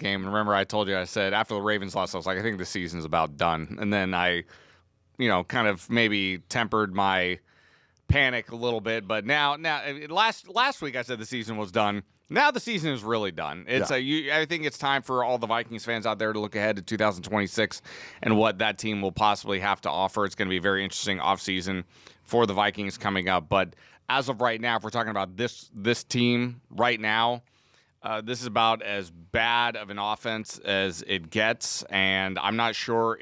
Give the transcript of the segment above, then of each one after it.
game. And remember, I told you, I said after the Ravens lost, I was like, I think the season's about done. And then I, kind of maybe tempered my panic a little bit. But now, last week I said the season was done. Now the season is really done. I think it's time for all the Vikings fans out there to look ahead to 2026 and what that team will possibly have to offer. It's going to be a very interesting offseason for the Vikings coming up. But as of right now, if we're talking about this team right now, this is about as bad of an offense as it gets, and I'm not sure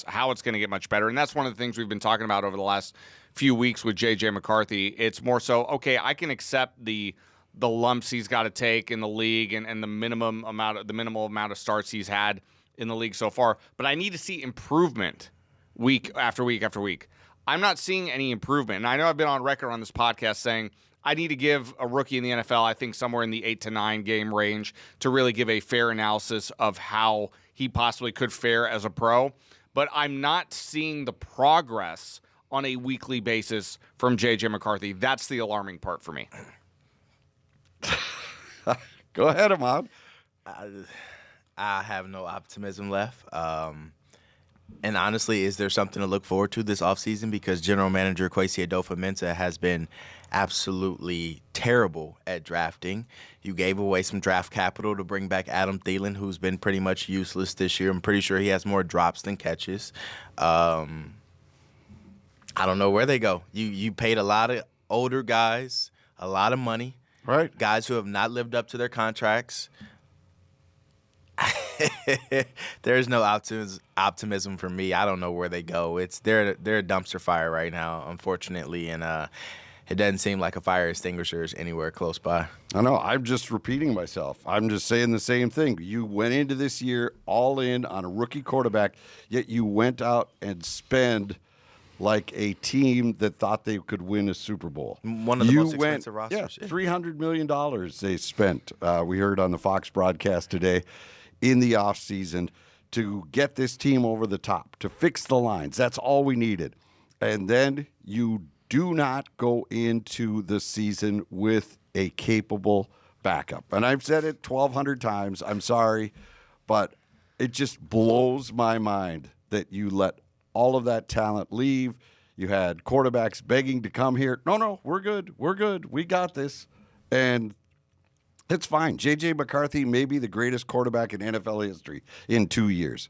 how it's going to get much better. And that's one of the things we've been talking about over the last few weeks with J.J. McCarthy. It's more so, okay, I can accept the lumps he's got to take in the league and the minimal amount of starts he's had in the league so far, but I need to see improvement week after week after week. I'm not seeing any improvement, and I know I've been on record on this podcast saying I need to give a rookie in the NFL, I think, somewhere in the 8 to 9 game range to really give a fair analysis of how he possibly could fare as a pro. But I'm not seeing the progress on a weekly basis from J.J. McCarthy. That's the alarming part for me. Go ahead, Ahmad. I have no optimism left. And honestly, is there something to look forward to this offseason? Because General Manager Kwesi Adolfo-Mensah has been absolutely terrible at drafting. You gave away some draft capital to bring back Adam Thielen, who's been pretty much useless this year. I'm pretty sure he has more drops than catches. I don't know where they go. You paid a lot of older guys a lot of money. Right. Guys who have not lived up to their contracts. There's no optimism for me. I don't know where they go. They're a dumpster fire right now, unfortunately, and it doesn't seem like a fire extinguisher is anywhere close by. I know. I'm just repeating myself. I'm just saying the same thing. You went into this year all in on a rookie quarterback, yet you went out and spent like a team that thought they could win a Super Bowl. One of the most expensive rosters. Yeah, $300 million they spent. We heard on the Fox broadcast today in the offseason to get this team over the top, to fix the lines. That's all we needed. And then you do not go into the season with a capable backup. And I've said it 1,200 times. I'm sorry, but it just blows my mind that you let all of that talent leave. You had quarterbacks begging to come here. No, we're good. We're good. We got this. And it's fine. J.J. McCarthy may be the greatest quarterback in NFL history in 2 years.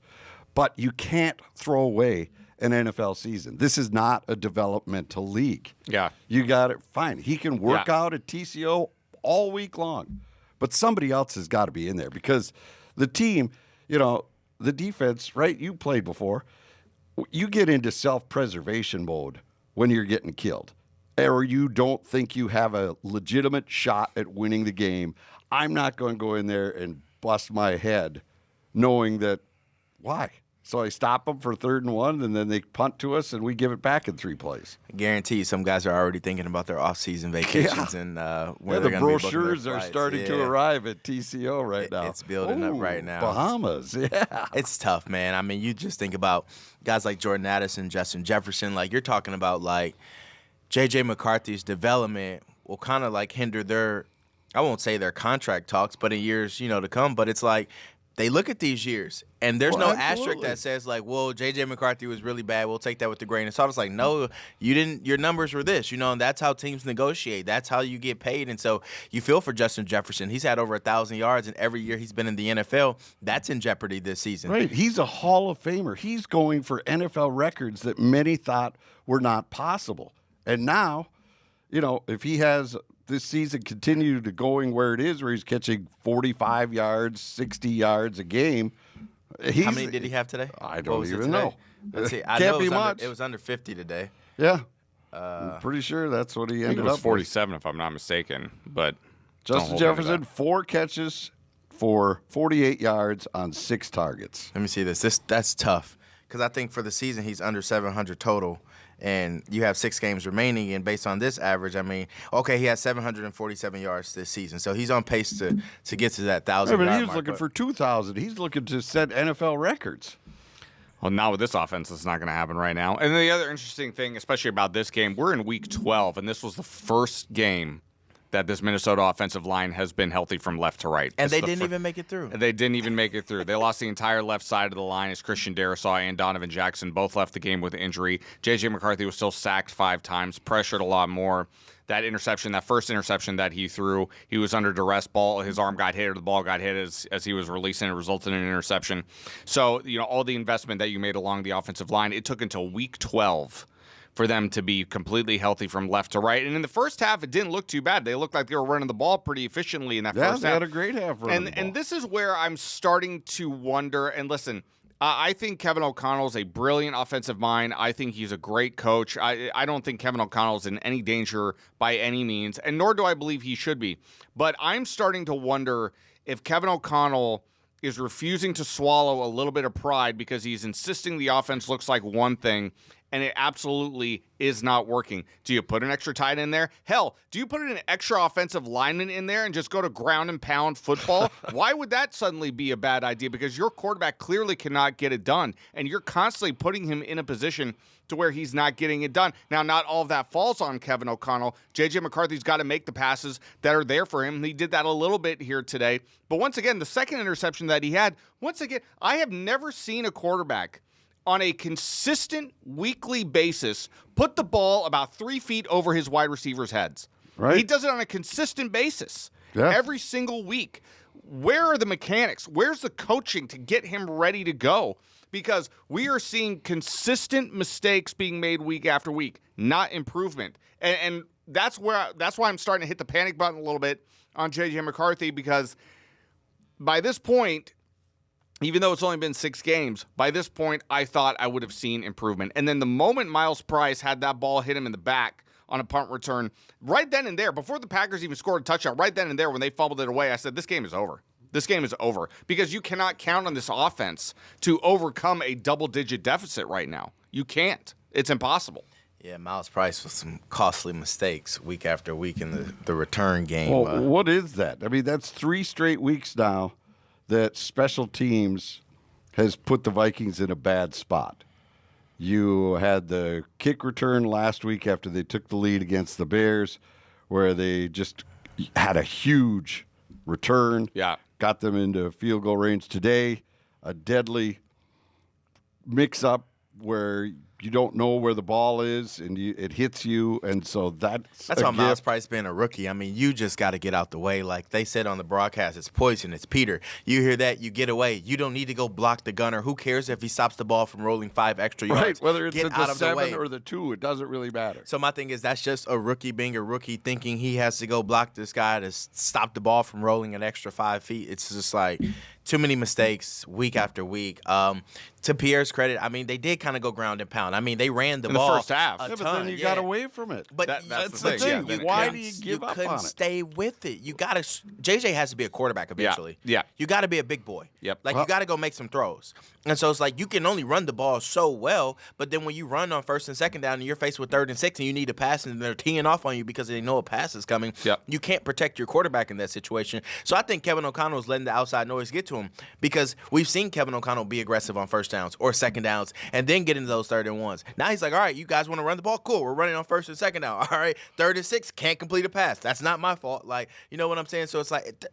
But you can't throw away an NFL season. This is not a developmental league. Yeah. You got it. Fine. He can work out at TCO all week long. But somebody else has got to be in there because the team, the defense, right, you played before, you get into self-preservation mode when you're getting killed, or you don't think you have a legitimate shot at winning the game. I'm not going to go in there and bust my head knowing that, why? So I stop them for 3rd and 1, and then they punt to us, and we give it back in 3 plays. I guarantee you some guys are already thinking about their off-season vacations and where they're going to be booking their brochures are starting to arrive at TCO right now. It's building up right now. Bahamas, yeah. It's tough, man. I mean, you just think about guys like Jordan Addison, Justin Jefferson. Like, you're talking about, like, J.J. McCarthy's development will kind of, like, hinder their, I won't say their contract talks, but in years, to come. But it's like, they look at these years, and there's no asterisk that says, like, well, J.J. McCarthy was really bad. We'll take that with the grain of salt. It's like, no, you didn't. Your numbers were this, and that's how teams negotiate. That's how you get paid. And so you feel for Justin Jefferson. He's had over 1,000 yards, and every year he's been in the NFL. That's in jeopardy this season. Right. He's a Hall of Famer. He's going for NFL records that many thought were not possible. And now, if he has this season continue to going where it is, where he's catching 45 yards, 60 yards a game. How many did he have today? I don't even know. Let's see. I Can't know be much. It was under 50 today. Yeah. I'm pretty sure that's what he ended up with. It was 47 if I'm not mistaken. But Justin Jefferson, 4 catches for 48 yards on 6 targets. Let me see this. That's tough because I think for the season he's under 700 total. And you have 6 games remaining, and based on this average, I mean, okay, he has 747 yards this season, so he's on pace to get to that 1,000 yard mark. He's mark, looking for 2,000. He's looking to set NFL records. Well, not with this offense. It's not going to happen right now. And the other interesting thing, especially about this game, we're in Week 12, and this was the first game that this Minnesota offensive line has been healthy from left to right. And they didn't even make it through. They didn't even make it through. They lost the entire left side of the line as Christian Darrisaw and Donovan Jackson both left the game with injury. J.J. McCarthy was still sacked 5 times, pressured a lot more. That interception, that first interception that he threw, he was under duress. His arm got hit or the ball got hit as he was releasing. It resulted in an interception. So, all the investment that you made along the offensive line, it took until week 12 for them to be completely healthy from left to right. And in the first half, it didn't look too bad. They looked like they were running the ball pretty efficiently in that first half. Yeah, they had a great half running the ball. And this is where I'm starting to wonder, and listen, I think Kevin O'Connell is a brilliant offensive mind. I think he's a great coach. I don't think Kevin O'Connell is in any danger by any means, and nor do I believe he should be. But I'm starting to wonder if Kevin O'Connell is refusing to swallow a little bit of pride because he's insisting the offense looks like one thing, and it absolutely is not working. Do you put an extra tight end there? Hell, do you put an extra offensive lineman in there and just go to ground and pound football? Why would that suddenly be a bad idea? Because your quarterback clearly cannot get it done, and you're constantly putting him in a position to where he's not getting it done. Now, not all of that falls on Kevin O'Connell. J.J. McCarthy's got to make the passes that are there for him. He did that a little bit here today. But once again, the second interception that he had, once again, I have never seen a quarterback on a consistent weekly basis put the ball about 3 feet over his wide receivers' heads. Right. He does it on a consistent basis Yeah. every single week. Where are the mechanics? Where's the coaching to get him ready to go? Because we are seeing consistent mistakes being made week after week, not improvement. And that's why I'm starting to hit the panic button a little bit on J.J. McCarthy, because by this point, even though it's only been 6 games, by this point, I thought I would have seen improvement. And then the moment Miles Price had that ball hit him in the back on a punt return, right then and there, before the Packers even scored a touchdown, right then and there when they fumbled it away, I said, this game is over. This game is over, because you cannot count on this offense to overcome a double-digit deficit right now. You can't. It's impossible. Yeah, Miles Price with some costly mistakes week after week in the return game. Well, what is that? I mean, that's 3 straight weeks now that special teams has put the Vikings in a bad spot. You had the kick return last week after they took the lead against the Bears, where they just had a huge return. Yeah. Got them into field goal range today. A deadly mix-up where you don't know where the ball is, and it hits you, and so that's why Miles Price being a rookie. I mean, you just got to get out the way. Like they said on the broadcast, it's poison, it's Peter. You hear that, you get away. You don't need to go block the gunner. Who cares if he stops the ball from rolling 5 extra yards? Right, whether it's get at out the of 7 the way. or the 2, it doesn't really matter. So my thing is, that's just a rookie being a rookie, thinking he has to go block this guy to stop the ball from rolling an extra 5 feet. It's just like too many mistakes week after week. To Pierre's credit, I mean, they did kind of go ground and pound. I mean, they ran the ball the first half. But then you got away from it. But that's the thing. Yeah, Why do you give up couldn't on it? stay with it. You got to. JJ has to be a quarterback eventually. Yeah. You got to be a big boy. Yep. Like you got to go make some throws. And so it's like you can only run the ball so well, but then when you run on 1st and 2nd down and you're faced with 3rd and 6 and you need a pass and they're teeing off on you because they know a pass is coming, Yep. you can't protect your quarterback in that situation. So I think Kevin O'Connell is letting the outside noise get to him, because we've seen Kevin O'Connell be aggressive on 1st downs or 2nd downs and then get into those 3rd and 1s. Now he's like, all right, you guys want to run the ball? Cool. We're running on 1st and 2nd down. All right, 3rd and 6, can't complete a pass. That's not my fault. Like, you know what I'm saying? So it's like,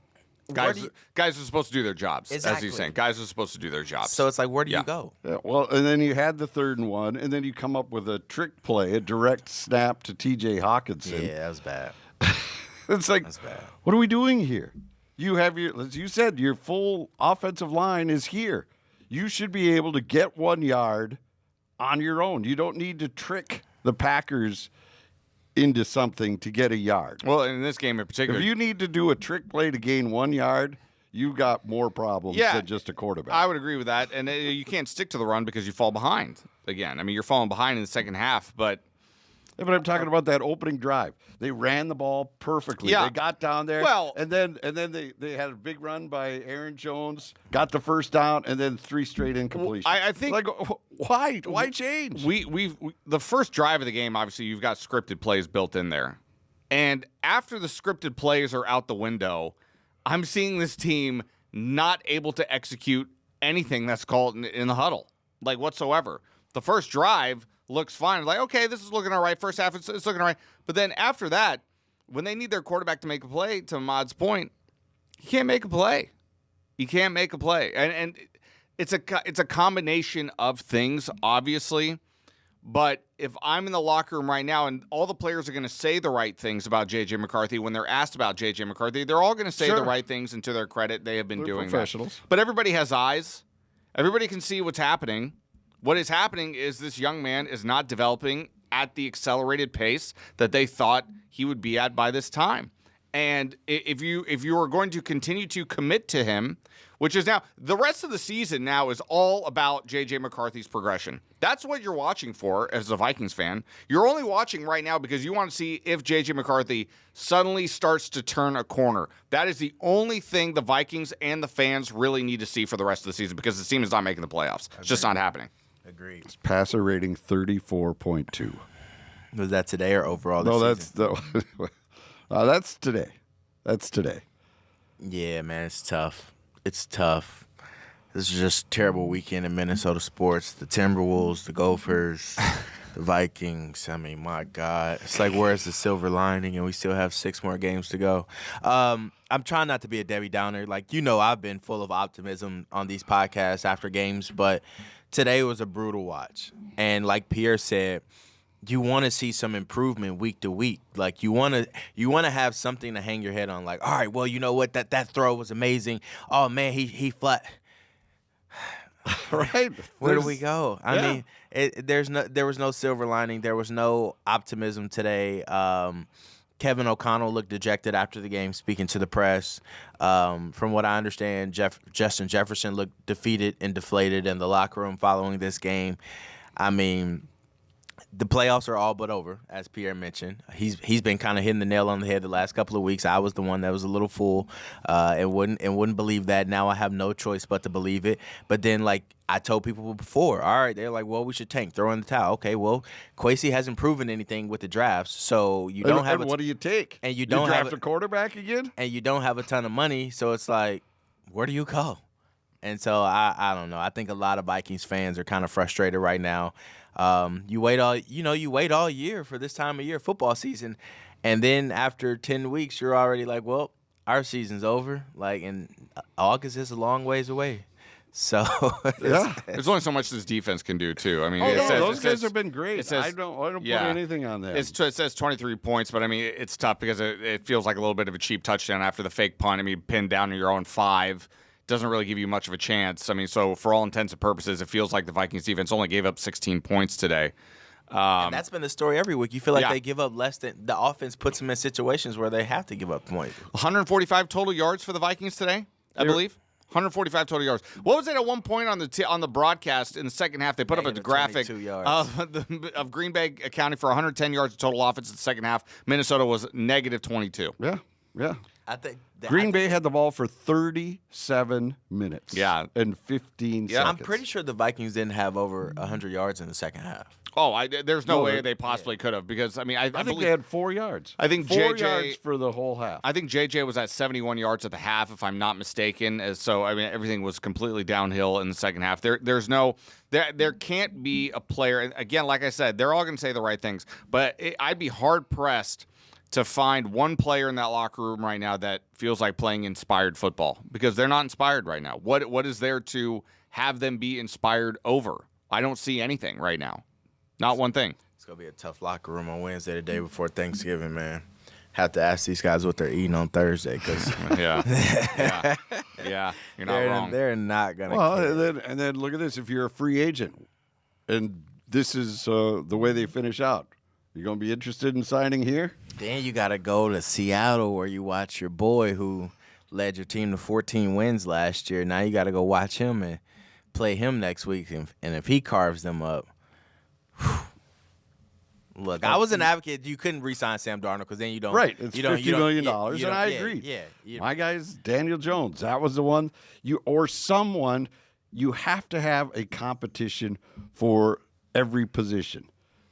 Guys are supposed to do their jobs, Exactly. as he's saying. Guys are supposed to do their jobs. so it's like, where do Yeah. you go? Yeah, well, and then you had the 3rd and 1, and then you come up with a trick play, a direct snap to T.J. Hawkinson. Yeah, that was bad. It's like, That's bad. what are we doing here? You have as you said, your full offensive line is here. You should be able to get 1 yard on your own. You don't need to trick the Packers into something to get a yard. Well, in this game in particular, If you need to do a trick play to gain 1 yard, you've got more problems than just a quarterback. I would agree with that. And you can't stick to the run because you fall behind again. I mean, you're falling behind in the second half, but Yeah, but I'm talking about that opening drive. They ran the ball perfectly. Yeah. They got down there. Well- and then they had a big run by Aaron Jones, got the 1st down, and then 3 straight incompletions. I think- like, why? Why change? we the first drive of the game, obviously, you've got scripted plays built in there. And after the scripted plays are out the window, I'm seeing this team not able to execute anything that's called in the huddle, like whatsoever. The first drive looks fine. Like, okay, this is looking all right. First half, it's looking all right. But then after that, when they need their quarterback to make a play, to Ahmad's point, he can't make a play. You can't make a play. And it's a combination of things, obviously. But if I'm in the locker room right now and all the players are going to say the right things about J.J. McCarthy when they're asked about J.J. McCarthy, they're all going to say the right things, and to their credit, they have been doing professionals. That. But everybody has eyes. Everybody can see what's happening. What is happening is this young man is not developing at the accelerated pace that they thought he would be at by this time. And if you are going to continue to commit to him, which is now the rest of the season now is all about J.J. McCarthy's progression. That's what you're watching for as a Vikings fan. You're only watching right now because you want to see if J.J. McCarthy suddenly starts to turn a corner. That is the only thing the Vikings and the fans really need to see for the rest of the season because the team is not making the playoffs. It's just not happening. Agreed. His passer rating 34.2. Was that today or overall this season? That's today. That's today. Yeah, man, it's tough. It's tough. This is just a terrible weekend in Minnesota sports. The Timberwolves, the Gophers, the Vikings. I mean, my God. It's like, where's the silver lining? And we still have 6 more games to go. I'm trying not to be a Debbie Downer. Like, I've been full of optimism on these podcasts after games, but today was a brutal watch. And like Pierre said, you want to see some improvement week to week. Like you want to have something to hang your head on. Like, all right, well, you know what? That throw was amazing. Oh man, he flat. Right? Where do we go? I mean, there was no silver lining. There was no optimism today. Kevin O'Connell looked dejected after the game, speaking to the press. From what I understand, Justin Jefferson looked defeated and deflated in the locker room following this game. I mean, the playoffs are all but over, as Pierre mentioned. He's been kind of hitting the nail on the head the last couple of weeks. I was the one that was a little fool and wouldn't believe that. Now I have no choice but to believe it. But then, like I told people before, all right, they're like, well, we should tank, throw in the towel. Okay, well, Kwesi hasn't proven anything with the drafts, so you don't have. And what do you take? And you don't draft a quarterback again, and you don't have a ton of money. So it's like, where do you go? And so I don't know. I think a lot of Vikings fans are kind of frustrated right now. You wait all year for this time of year, football season, and then after 10 weeks, you're already like, well, our season's over. Like, and August is a long ways away. So there's only so much this defense can do too. I mean, those guys have been great. I don't put anything on them. It says 23 points, but I mean, it's tough because it feels like a little bit of a cheap touchdown after the fake punt. I mean, pinned down to your own 5. Doesn't really give you much of a chance. I mean, so for all intents and purposes, it feels like the Vikings defense only gave up 16 points today. And that's been the story every week. You feel like they give up less than the offense puts them in situations where they have to give up points. 145 total yards for the Vikings today, I believe. 145 total yards. What was it at one point on the broadcast in the second half? They put up a graphic of Green Bay accounting for 110 yards of total offense in the second half. Minnesota was negative 22. Yeah. I think Green Bay had the ball for 37 minutes. Yeah. And 15 seconds. I'm pretty sure the Vikings didn't have over 100 yards in the second half. Oh, there's no way they possibly could have because, I mean, I think they had 4 yards. I think 4 yards for the whole half. I think JJ was at 71 yards at the half, if I'm not mistaken. So, I mean, everything was completely downhill in the second half. There can't be a player. And again, like I said, they're all going to say the right things. But I'd be hard-pressed to find one player in that locker room right now that feels like playing inspired football because they're not inspired right now. What is there to have them be inspired over? I don't see anything right now. Not one thing. It's going to be a tough locker room on Wednesday, the day before Thanksgiving, man. Have to ask these guys what they're eating on Thursday because yeah, you're not wrong. They're not going to care. And then look at this. If you're a free agent and this is the way they finish out, you going to be interested in signing here? Then you got to go to Seattle where you watch your boy who led your team to 14 wins last year. Now you got to go watch him and play him next week. And if he carves them up, look, I was an advocate. You couldn't re-sign Sam Darnold because then you don't. Right, it's $50 million, and I agree. Yeah. My guy's Daniel Jones. That was the one. You have to have a competition for every position.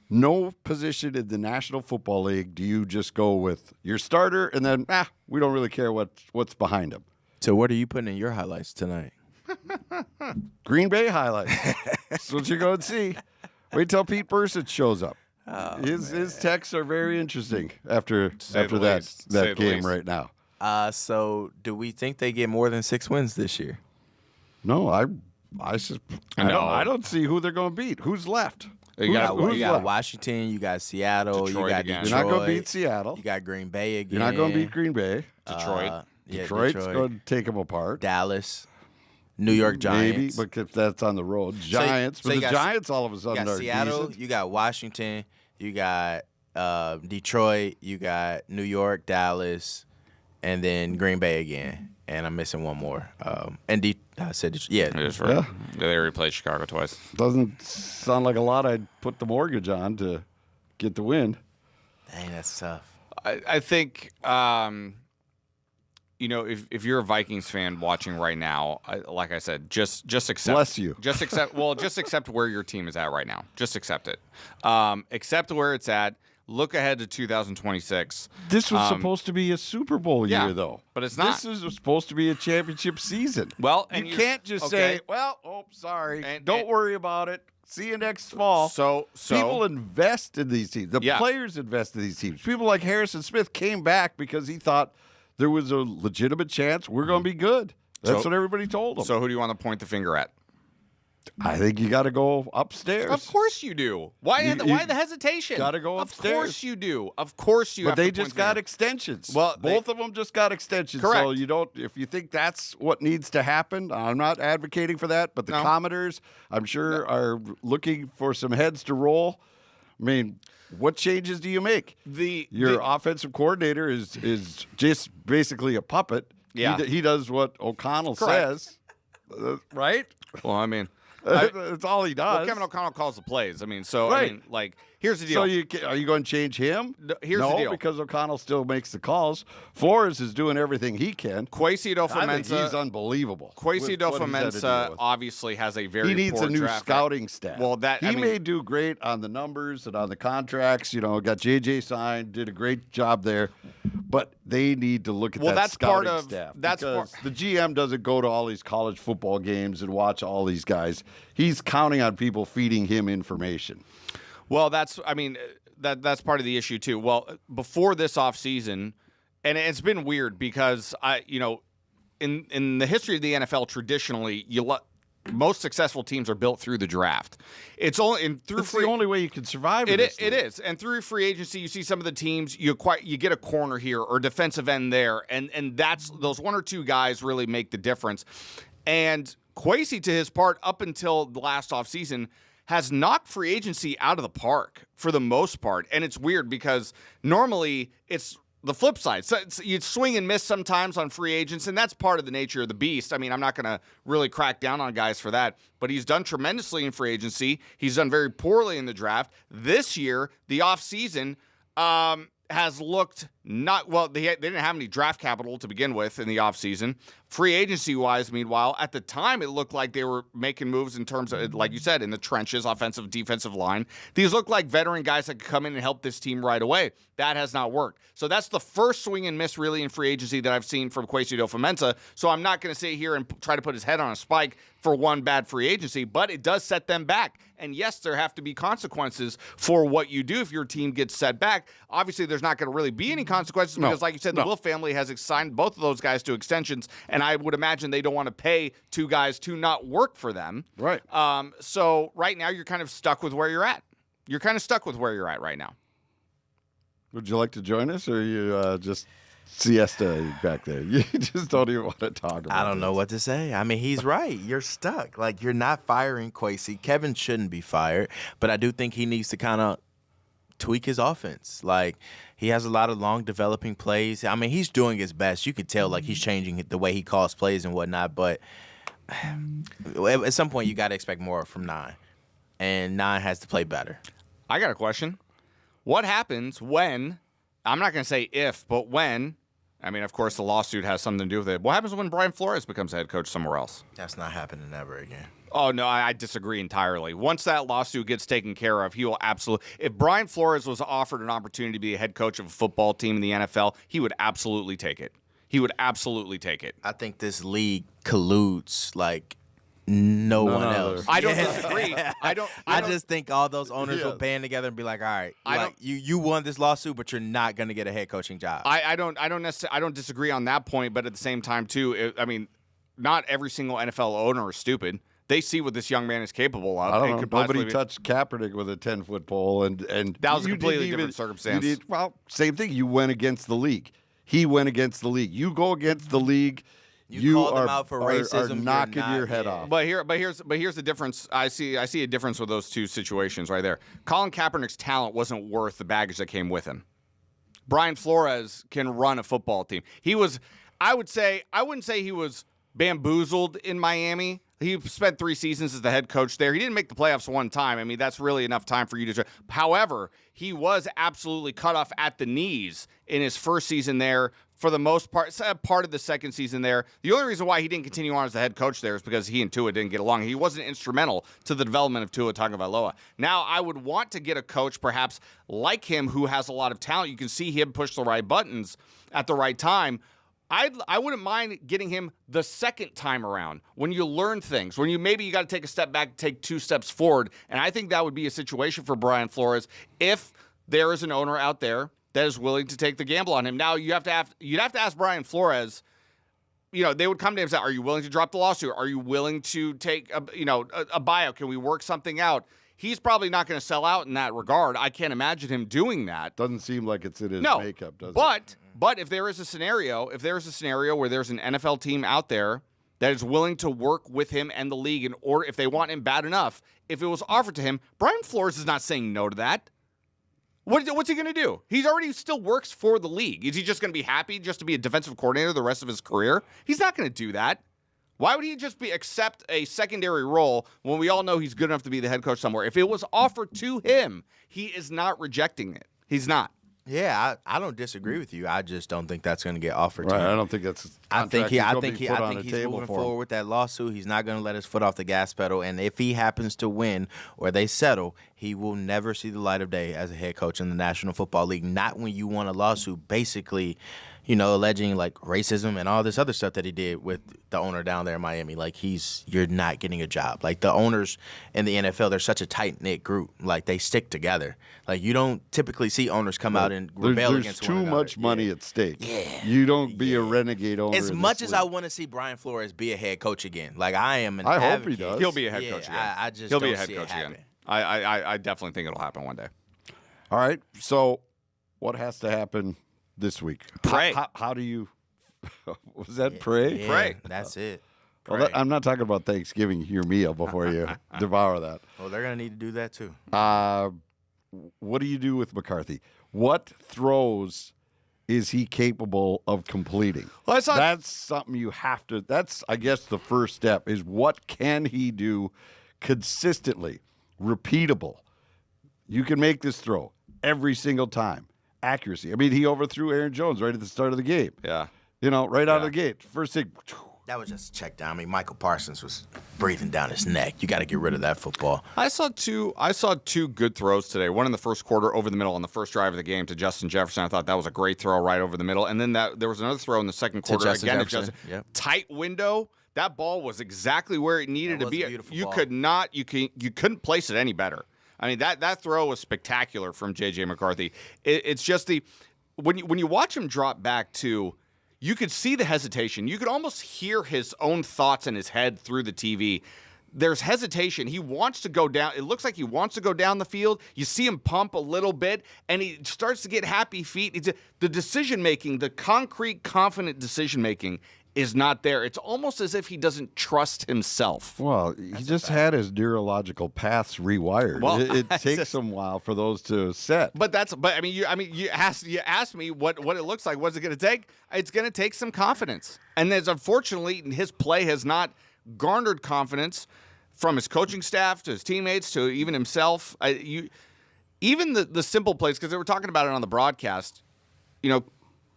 No position in the National Football League do you just go with your starter and then, we don't really care what's behind him. So what are you putting in your highlights tonight? Green Bay highlights. That's what you're going to see. Wait till Pete Bursic shows up. His texts are very interesting after least. that game right now. So do we think they get more than 6 wins this year? No, I No. don't see who they're going to beat. Who's left? You got left? Washington, you got Seattle, Detroit you got again. Detroit. You're not going to beat Seattle. You got Green Bay again. You're not going to beat Green Bay. Detroit. Detroit's going to take them apart. Dallas, New York Giants. Maybe, because that's on the road. Giants, so but you the got- Giants all of a You sudden got are Seattle, decent. you got Washington, you got Detroit, you got New York, Dallas, and then Green Bay again. And I'm missing one more. I said, yeah. It is right. They already played Chicago twice. Doesn't sound like a lot I'd put the mortgage on to get the win. Dang, that's tough. I think, if you're a Vikings fan watching right now, like I said, just accept. Bless you. Just accept. Well, just accept where your team is at right now. Just accept it. Accept where it's at. Look ahead to 2026. This was supposed to be a Super Bowl year, though. But it's not. This is supposed to be a championship season. Well, and you can't just say, sorry. Don't worry about it. See you next fall. So people invest in these teams. The Yeah. players invest in these teams. People like Harrison Smith came back because he thought there was a legitimate chance we're going to be good. That's So- what everybody told him. So who do you want to point the finger at? I think you got to go upstairs. Of course you do. Why the hesitation? gotta go upstairs. Of course you do. Of course you But have they to point just the got finger. extensions. Well, both of them just got extensions. Correct. So you don't. If you think that's what needs to happen, I'm not advocating for that. But the No. Commodores, I'm sure, are looking for some heads to roll. I mean, what changes do you make? Your offensive coordinator is just basically a puppet. Yeah. He does what O'Connell Correct. says, right? Well, I mean, That's all he does. well, Kevin O'Connell calls the plays. I mean, so Right. I mean, like, here's the deal. So are you going to change him? Here's no, the deal. because O'Connell still makes the calls. Flores is doing everything he can. Kwesi I think he's Dofomensa. unbelievable. Kwesi with what he's had to Dofomensa deal with. obviously has a very He needs poor a new draft scouting staff. Well, he may do great on the numbers and on the contracts. Got JJ signed, did a great job there, but they need to look at Well, that that's part scouting of- staff. that's because part- the GM doesn't go to all these college football games and watch all these guys. He's counting on people feeding him information. Well, that's part of the issue too. Well, before this offseason, and it's been weird because in the history of the NFL, traditionally, most successful teams are built through the draft. It's only through It's the only way you can survive. in this It league. is, and through free agency, you see some of the teams you get a corner here or defensive end there, and that's those one or two guys really make the difference. And Kwesi, to his part, up until the last offseason, has knocked free agency out of the park for the most part. And it's weird because normally it's the flip side. So you swing and miss sometimes on free agents, and that's part of the nature of the beast. I mean, I'm not going to really crack down on guys for that, but he's done tremendously in free agency. He's done very poorly in the draft. This year, the offseason, has looked not well. They didn't have any draft capital to begin with in the offseason. Free agency wise, meanwhile, at the time, it looked like they were making moves in terms of, like you said, in the trenches, offensive, defensive line. These look like veteran guys that could come in and help this team right away. That has not worked. So that's the first swing and miss really in free agency that I've seen from Kwesi Dofomensa. So I'm not going to sit here and try to put his head on a spike for one bad free agency, but it does set them back. And yes, there have to be consequences for what you do if your team gets set back. Obviously, there's not going to really be any consequences because, like you said, the Will family has signed both of those guys to extensions, and I would imagine they don't want to pay two guys to not work for them. Right. So right now, you're kind of stuck with where you're at. You're kind of stuck with where you're at right now. Would you like to join us, or are you just siesta back there? You just don't even want to talk about I don't know this. what to say. I mean, he's right. You're stuck. Like, you're not firing Kwesi. Kevin shouldn't be fired, but I do think he needs to kind of tweak his offense. Like, he has a lot of long developing plays. I mean, he's doing his best. You could tell, like, he's changing the way he calls plays and whatnot, but at some point you got to expect more from 9, and 9 has to play better. I got a question. What happens when, I'm not going to say if, but when, I mean, of course, the lawsuit has something to do with it. What happens when Brian Flores becomes head coach somewhere else? That's not happening ever again. Oh, no, I disagree entirely. Once that lawsuit gets taken care of, he will absolutely – if Brian Flores was offered an opportunity to be a head coach of a football team in the NFL, he would absolutely take it. He would absolutely take it. I think this league colludes, like, no None one other. else. I don't disagree. I just think all those owners will band together and be like, all right, you won this lawsuit, but you're not going to get a head coaching job. I don't disagree on that point, but at the same time too, not every single NFL owner is stupid. They see what this young man is capable of. I don't know. Nobody touched Kaepernick with a 10-foot pole, and that was a completely different circumstance. Same thing. You went against the league. He went against the league. You go against the league. You called him out for racism. Are knocking your head off. But here's the difference. I see a difference with those two situations right there. Colin Kaepernick's talent wasn't worth the baggage that came with him. Brian Flores can run a football team. I wouldn't say he was bamboozled in Miami. He spent 3 seasons as the head coach there. He didn't make the playoffs one time. I mean, that's really enough time for you to. However, he was absolutely cut off at the knees in his first season there. For the most part of the second season there. The only reason why he didn't continue on as the head coach there is because he and Tua didn't get along. He wasn't instrumental to the development of Tua Tagovailoa. Now, I would want to get a coach perhaps like him who has a lot of talent. You can see him push the right buttons at the right time. I wouldn't mind getting him the second time around when you learn things, when you got to take a step back, take 2 steps forward. And I think that would be a situation for Brian Flores if there is an owner out there that is willing to take the gamble on him. Now you'd have to ask Brian Flores. They would come to him and say, "Are you willing to drop the lawsuit? Are you willing to take a buyout? Can we work something out?" He's probably not going to sell out in that regard. I can't imagine him doing that. Doesn't seem like it's in his makeup, does it? But if there is a scenario where there's an NFL team out there that is willing to work with him and the league in order, if they want him bad enough, if it was offered to him, Brian Flores is not saying no to that. What's he going to do? He already still works for the league. Is he just going to be happy just to be a defensive coordinator the rest of his career? He's not going to do that. Why would he just accept a secondary role when we all know he's good enough to be the head coach somewhere? If it was offered to him, he is not rejecting it. He's not. Yeah, I don't disagree with you. I just don't think that's going to get offered to him. I don't think that's. I think he's moving forward with that lawsuit. He's not going to let his foot off the gas pedal. And if he happens to win or they settle, he will never see the light of day as a head coach in the National Football League. Not when you won a lawsuit, basically, alleging like racism and all this other stuff that he did with the owner down there in Miami. Like you're not getting a job. Like the owners in the NFL, they're such a tight knit group. Like they stick together. Like you don't typically see owners come out and rebel against one another. There's too much money at stake. Yeah, you don't be a renegade owner. As much as I want to see Brian Flores be a head coach again, like I am an advocate. Hope he does. He'll be a head coach again. He'll be a head coach again. I definitely think it'll happen one day. All right. So, what has to happen this week? Pray. How do you? Was that pray? Yeah, pray. That's it. Well, I'm not talking about Thanksgiving, your meal before you devour that. Well, they're gonna need to do that too. What do you do with McCarthy? What throws is he capable of completing? Well, that's something you have to. That's, I guess, the first step is what can he do consistently, repeatable. You can make this throw every single time. Accuracy. I mean, he overthrew Aaron Jones right at the start of the game. Yeah. Right out of the gate. First thing. That was just a check down. I mean, Michael Parsons was breathing down his neck. You got to get rid of that football. I saw two good throws today. One in the first quarter over the middle on the first drive of the game to Justin Jefferson. I thought that was a great throw right over the middle. And then there was another throw in the second quarter to Justin. Yep. Tight window. That ball was exactly where it needed to be. You couldn't place it any better. I mean, that throw was spectacular from J.J. McCarthy. It's just when you watch him drop back to, you could see the hesitation. You could almost hear his own thoughts in his head through the TV. There's hesitation. He wants to go down. It looks like he wants to go down the field. You see him pump a little bit, and he starts to get happy feet. The decision-making, the concrete, confident decision-making is not there. It's almost as if he doesn't trust himself. Well, he just had his neurological paths rewired. Well, it takes a while for those to set. But you asked me what it looks like. What's it going to take? It's going to take some confidence. And there's unfortunately his play has not garnered confidence from his coaching staff to his teammates to even himself. Even the simple plays, because they were talking about it on the broadcast.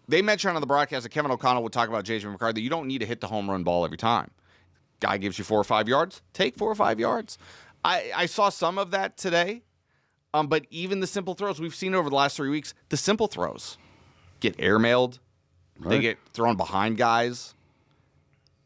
They mentioned on the broadcast that Kevin O'Connell would talk about J.J. McCarthy. You don't need to hit the home run ball every time. Guy gives you 4 or 5 yards, take 4 or 5 yards. I saw some of that today, but even the simple throws, we've seen over the last 3 weeks, the simple throws get airmailed. Right. They get thrown behind guys.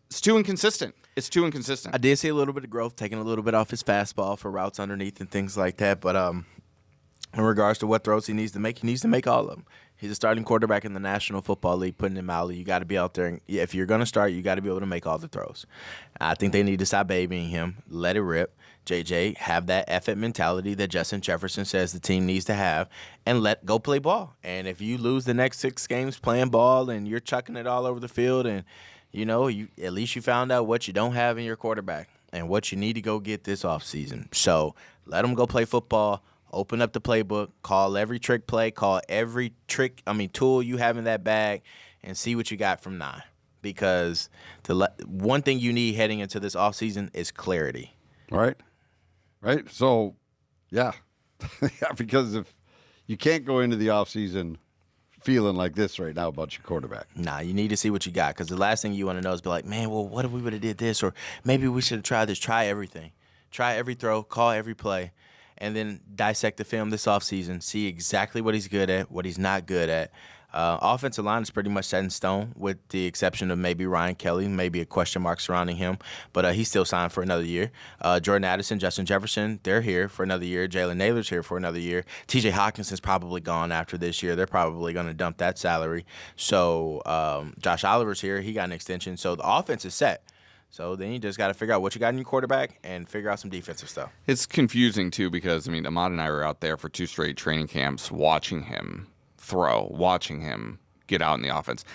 It's too inconsistent. It's too inconsistent. I did see a little bit of growth, taking a little bit off his fastball for routes underneath and things like that. But in regards to what throws he needs to make all of them. He's a starting quarterback in the National Football League, putting him out. You got to be out there. And, if you're going to start, you got to be able to make all the throws. I think they need to stop babying him, let it rip. JJ, have that effort mentality that Justin Jefferson says the team needs to have, and go play ball. And if you lose the next 6 games playing ball and you're chucking it all over the field, and at least you found out what you don't have in your quarterback and what you need to go get this offseason. So let him go play football. Open up the playbook, call every trick play, call every tool you have in that bag, and see what you got from 9. Because one thing you need heading into this offseason is clarity. Right. So, yeah. Because if you can't go into the offseason feeling like this right now about your quarterback. Nah, you need to see what you got. Because the last thing you want to know is be like, man, well, what if we would have did this? Or maybe we should have tried this. Try everything. Try every throw, call every play. And then dissect the film this offseason, see exactly what he's good at, what he's not good at. Offensive line is pretty much set in stone with the exception of maybe Ryan Kelly, maybe a question mark surrounding him. But he's still signed for another year. Jordan Addison, Justin Jefferson, they're here for another year. Jalen Naylor's here for another year. TJ Hawkinson's probably gone after this year. They're probably going to dump that salary. So Josh Oliver's here. He got an extension. So the offense is set. So then you just got to figure out what you got in your quarterback and figure out some defensive stuff. It's confusing, too, because, Ahmad and I were out there for 2 straight training camps watching him throw, watching him get out in the offense.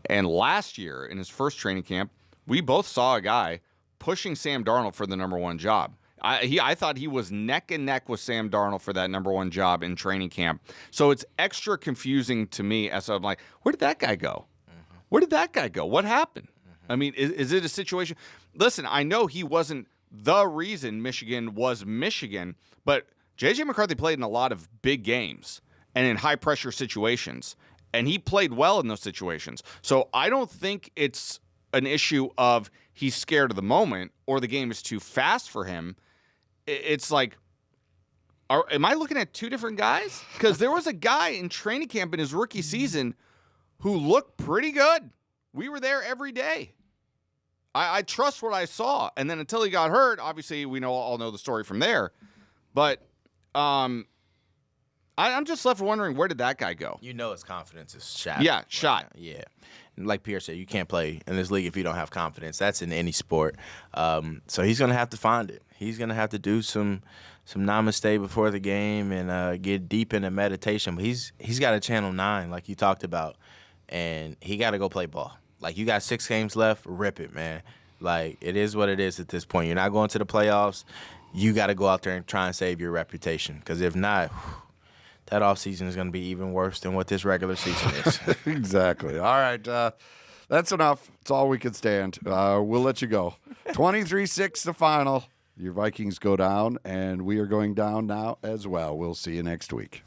And last year, in his first training camp, we both saw a guy pushing Sam Darnold for the number 1 job. I thought he was neck and neck with Sam Darnold for that number 1 job in training camp. So it's extra confusing to me as I'm like, where did that guy go? Mm-hmm. Where did that guy go? What happened? Is it a situation? Listen, I know he wasn't the reason Michigan was Michigan, but J.J. McCarthy played in a lot of big games and in high-pressure situations, and he played well in those situations. So I don't think it's an issue of he's scared of the moment or the game is too fast for him. It's like, am I looking at 2 different guys? Because there was a guy in training camp in his rookie season who looked pretty good. We were there every day. I trust what I saw. And then until he got hurt, obviously we all know the story from there. But I'm just left wondering, where did that guy go? His confidence is shot. Yeah, shot. Yeah. And like Pierre said, you can't play in this league if you don't have confidence. That's in any sport. So he's going to have to find it. He's going to have to do some namaste before the game and get deep into meditation. But he's got to channel 9 like you talked about. And he got to go play ball. Like, you got 6 games left, rip it, man. Like, it is what it is at this point. You're not going to the playoffs. You got to go out there and try and save your reputation. Because if not, that offseason is going to be even worse than what this regular season is. Exactly. All right. That's enough. It's all we can stand. We'll let you go. 23-6 the final. Your Vikings go down, and we are going down now as well. We'll see you next week.